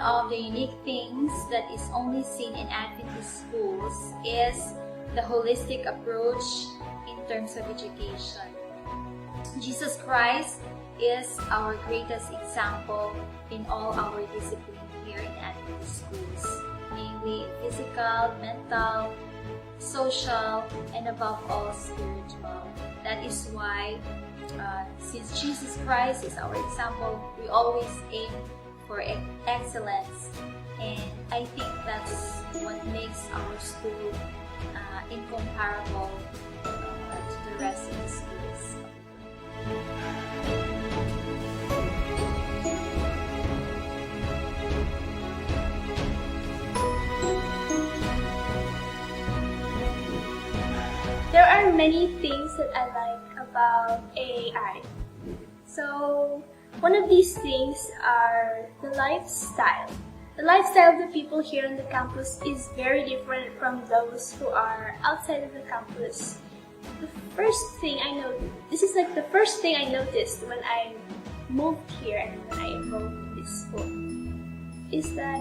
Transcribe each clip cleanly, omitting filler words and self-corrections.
of the unique things that is only seen in Adventist schools is the holistic approach in terms of education. Jesus Christ is our greatest example in all our disciplines here in Adventist schools, namely physical, mental, social, and above all spiritual. That is why since Jesus Christ is our example, we always aim for excellence, and I think that's what makes our school incomparable to the rest of the schools. There are many things that I like about AAI. So, one of these things are the lifestyle. The lifestyle of the people here on the campus is very different from those who are outside of the campus. The first thing I noticed, this is like the first thing I noticed when I moved here and when I enrolled in this school, is that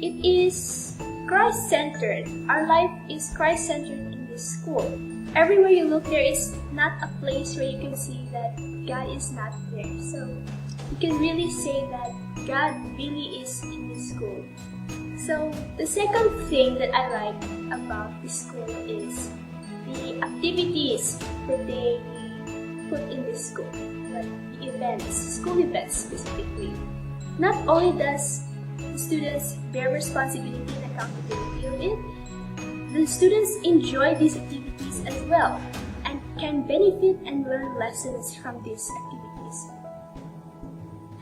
it is Christ-centered. Our life is Christ-centered in this school. Everywhere you look, there is not a place where you can see that God is not there. So you can really say that God really is in this school. So the second thing that I like about this school is the activities that they put in this school, like the events, school events specifically. Not only does the students bear responsibility and accountability of it, the students enjoy these activities as well and can benefit and learn lessons from these activities.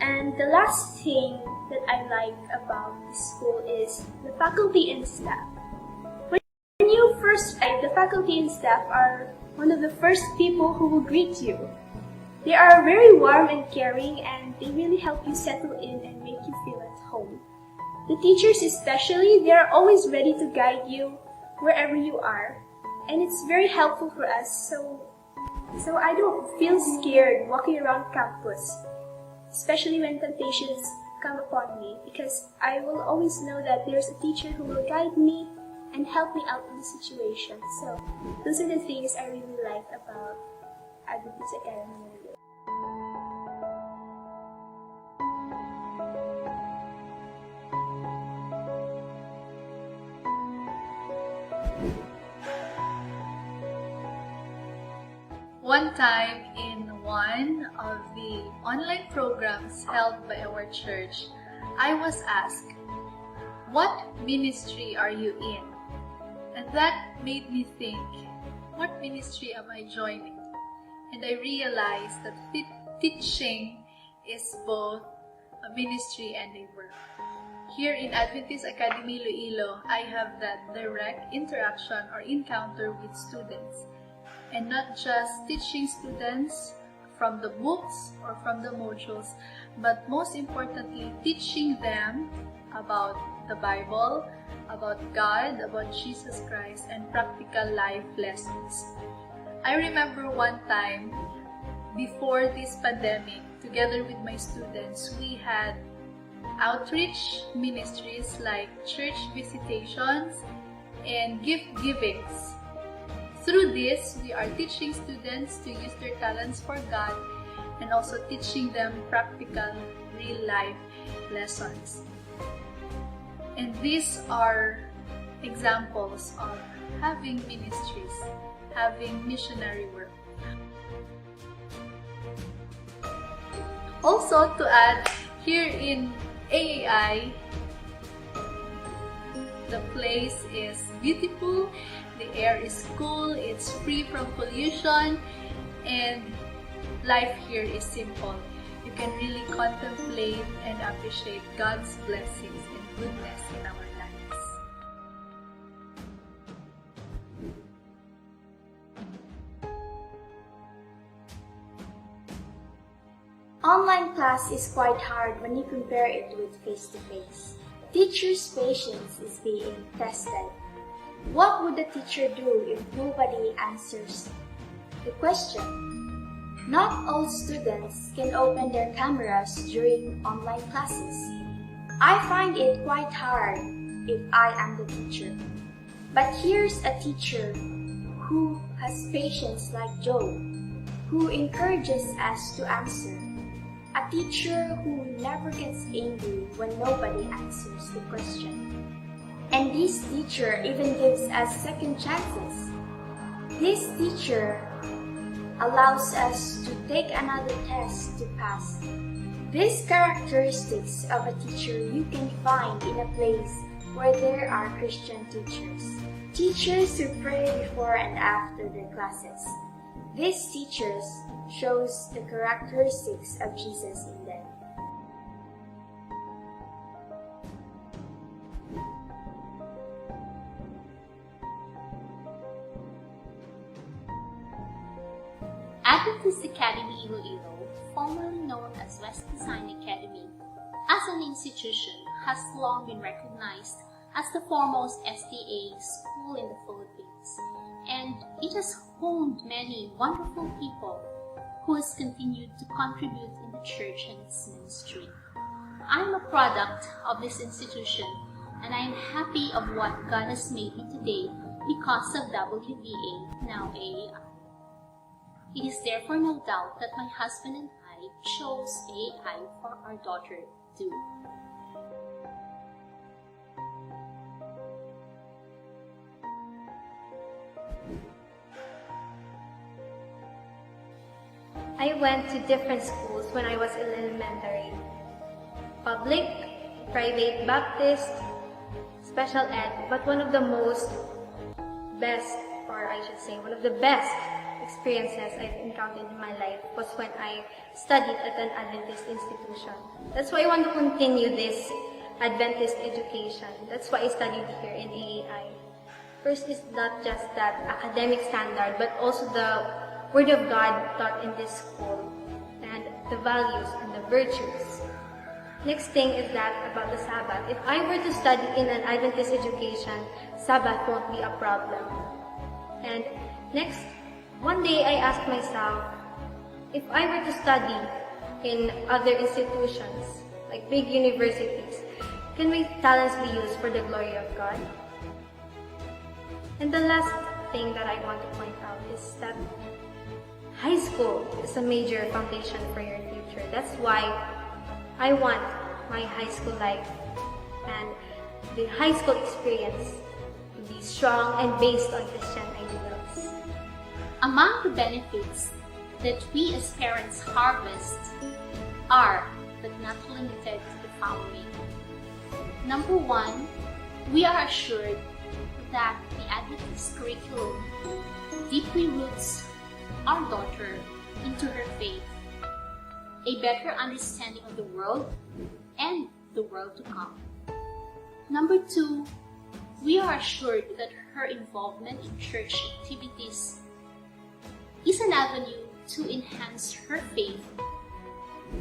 And the last thing that I like about this school is the faculty and staff. When you first arrive, the faculty and staff are one of the first people who will greet you. They are very warm and caring, and they really help you settle in and make you feel at home. The teachers especially, they are always ready to guide you wherever you are, and it's very helpful for us, so I don't feel scared walking around campus, especially when temptations come upon me, because I will always know that there's a teacher who will guide me and help me out in the situation. So those are the things I really like about Adventist Academy Iloilo. One time in one of the online programs held by our church, I was asked, "What ministry are you in?" And that made me think, what ministry am I joining? And I realized that teaching is both a ministry and a work. Here in Adventist Academy Iloilo, I have that direct interaction or encounter with students. And not just teaching students from the books or from the modules, but most importantly, teaching them about the Bible, about God, about Jesus Christ, and practical life lessons. I remember one time, before this pandemic, together with my students, we had outreach ministries like church visitations and gift givings. Through this, we are teaching students to use their talents for God and also teaching them practical, real-life lessons. And these are examples of having ministries, having missionary work. Also, to add, here in AAI, the place is beautiful, the air is cool, it's free from pollution, and life here is simple. You can really contemplate and appreciate God's blessings and goodness in our lives. Online class is quite hard when you compare it with face-to-face. Teacher's patience is being tested. What would the teacher do if nobody answers the question? Not all students can open their cameras during online classes. I find it quite hard if I am the teacher. But here's a teacher who has patience like Job, who encourages us to answer. A teacher who never gets angry when nobody answers the question. And this teacher even gives us second chances. This teacher allows us to take another test to pass. These characteristics of a teacher you can find in a place where there are Christian teachers. Teachers who pray before and after their classes. These teachers shows the characteristics of Jesus in them. Adventist Academy Iloilo, formerly known as West Design Academy, as an institution has long been recognized as the foremost SDA school in the Philippines, and it has honed many wonderful people who has continued to contribute in the church and its ministry. I'm a product of this institution, and I am happy of what God has made me today because of WBA, now AAI. It is therefore no doubt that my husband and I chose AAI for our daughter too. I went to different schools when I was in elementary. Public, private, Baptist, special ed, but one of the best experiences I've encountered in my life was when I studied at an Adventist institution. That's why I want to continue this Adventist education. That's why I studied here in AAI. First is not just that academic standard, but also the Word of God taught in this school, and the values and the virtues. Next thing is that about the Sabbath. If I were to study in an Adventist education, Sabbath won't be a problem. And next, one day I asked myself, if I were to study in other institutions, like big universities, can my talents be used for the glory of God? And the last thing that I want to point out is that high school is a major foundation for your future. That's why I want my high school life and the high school experience to be strong and based on Christian ideals. Among the benefits that we as parents harvest are, but not limited to the following. Number one, we are assured that the Adventist curriculum deeply roots our daughter into her faith, a better understanding of the world and the world to come. Number two, we are assured that her involvement in church activities is an avenue to enhance her faith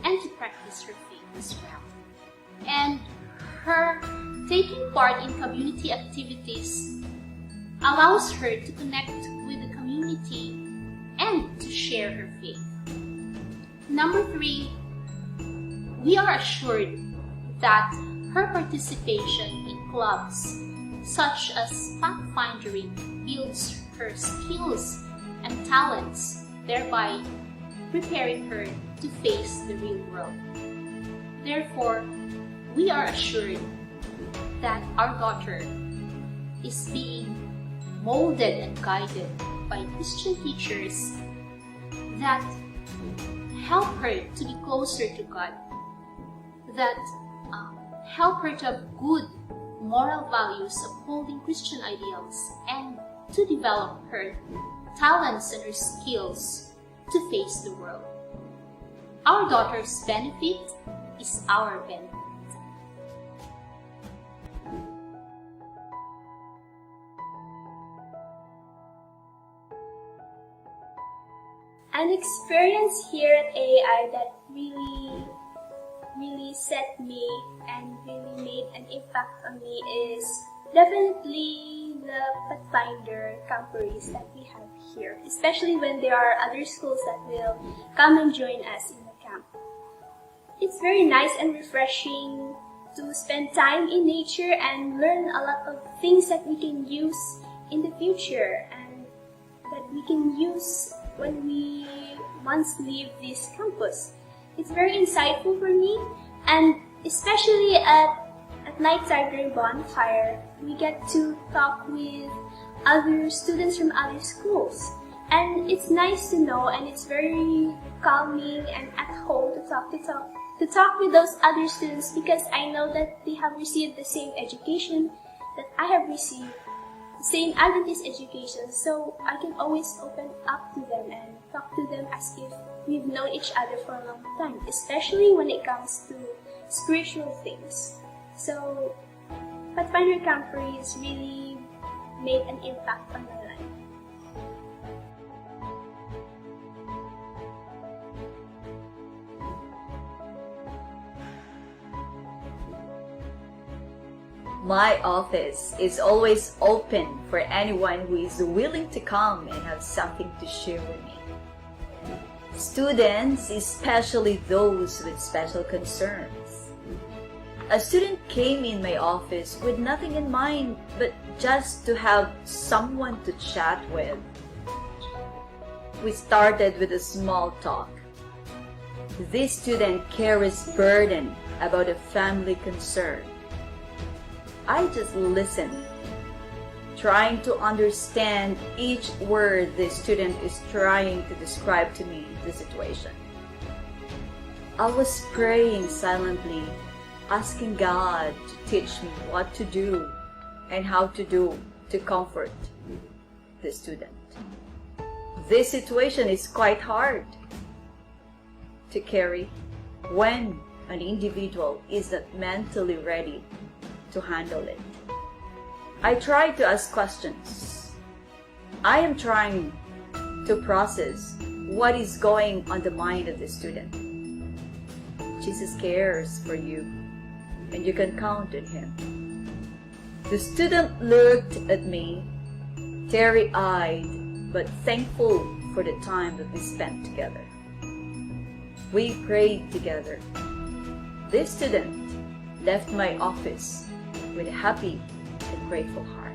and to practice her faith as well. And her taking part in community activities allows her to connect with the community and to share her faith. Number three, we are assured that her participation in clubs such as pathfinding builds her skills and talents, thereby preparing her to face the real world. Therefore, we are assured that our daughter is being molded and guided by Christian teachers that help her to be closer to God, that help her to have good moral values, upholding Christian ideals, and to develop her talents and her skills to face the world. Our daughter's benefit is our benefit. An experience here at AI that really set me and really made an impact on me is definitely the Pathfinder camporees that we have here, especially when there are other schools that will come and join us in the camp. It's very nice and refreshing to spend time in nature and learn a lot of things that we can use in the future and that we can use when we once leave this campus. It's very insightful for me, and especially at night time during bonfire, we get to talk with other students from other schools. And it's nice to know, and it's very calming and at home to talk with those other students, because I know that they have received the same education that I have received, the same Adventist education. So I can always open up to them and talk to them as if we've known each other for a long time, especially when it comes to spiritual things. So Pathfinder Camporee has really made an impact on my life. My office is always open for anyone who is willing to come and have something to share with me. Students, especially those with special concerns. A student came in my office with nothing in mind but just to have someone to chat with. We started with a small talk. This student carries burden about a family concern. I just listened, trying to understand each word the student is trying to describe to me the situation. I was praying silently, asking God to teach me what to do and how to do to comfort the student. This situation is quite hard to carry when an individual isn't mentally ready to handle it. I try to ask questions. I am trying to process what is going on the mind of the student. Jesus cares for you, and you can count on Him. The student looked at me, teary-eyed, but thankful for the time that we spent together. We prayed together. This student left my office with a happy and grateful heart.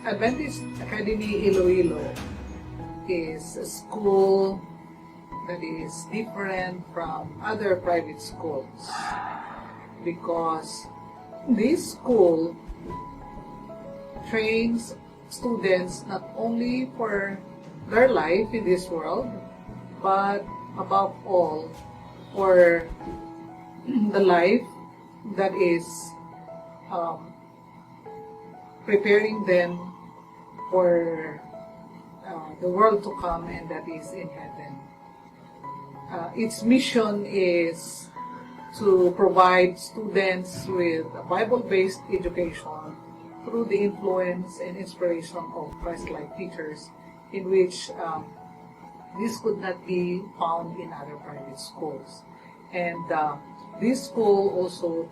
Adventist Academy Iloilo is a school that is different from other private schools because this school trains students not only for their life in this world, but above all, for the life that is preparing them for the world to come, and that is in heaven. Its mission is to provide students with a Bible-based education through the influence and inspiration of Christ-like teachers, in which this could not be found in other private schools. And this school also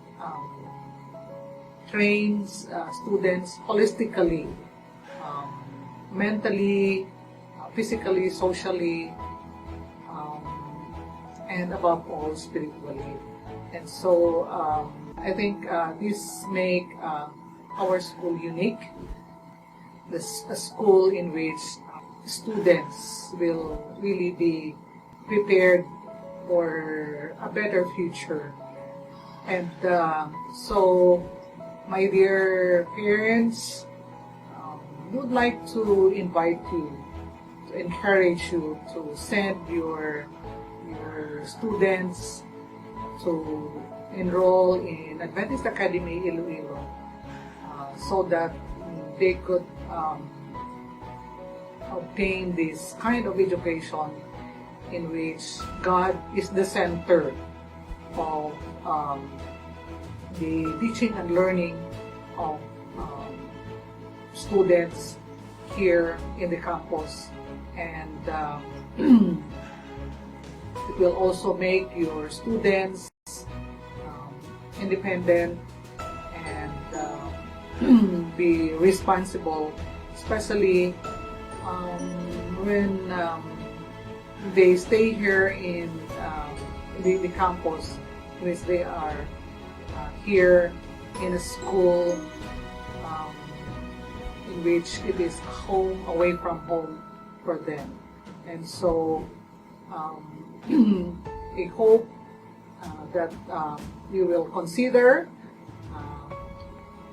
trains students holistically, mentally, physically, socially, and above all, spiritually. And so I think this make our school unique. This a school in which students will really be prepared for a better future. And so, my dear parents, would like to invite you, to encourage you to send your students to enroll in Adventist Academy Iloilo, so that they could obtain this kind of education in which God is the center of the teaching and learning of students here in the campus, and it will also make your students independent and be responsible especially when they stay here in the campus, which they are here in a school in which it is home, away from home for them. And so I hope that you will consider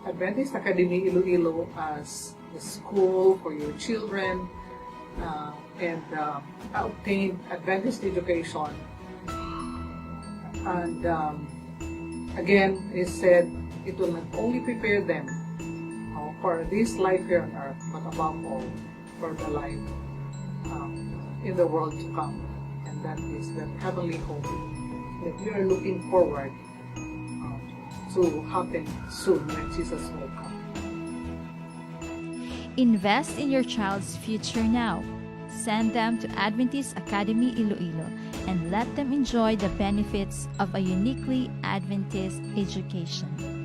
Adventist Academy Iloilo as the school for your children and obtain Adventist education. And again, it said it will not only prepare them for this life here on earth, but above all, for the life in the world to come. And that is the heavenly hope that we are looking forward to happen soon when Jesus will come. Invest in your child's future now. Send them to Adventist Academy Iloilo and let them enjoy the benefits of a uniquely Adventist education.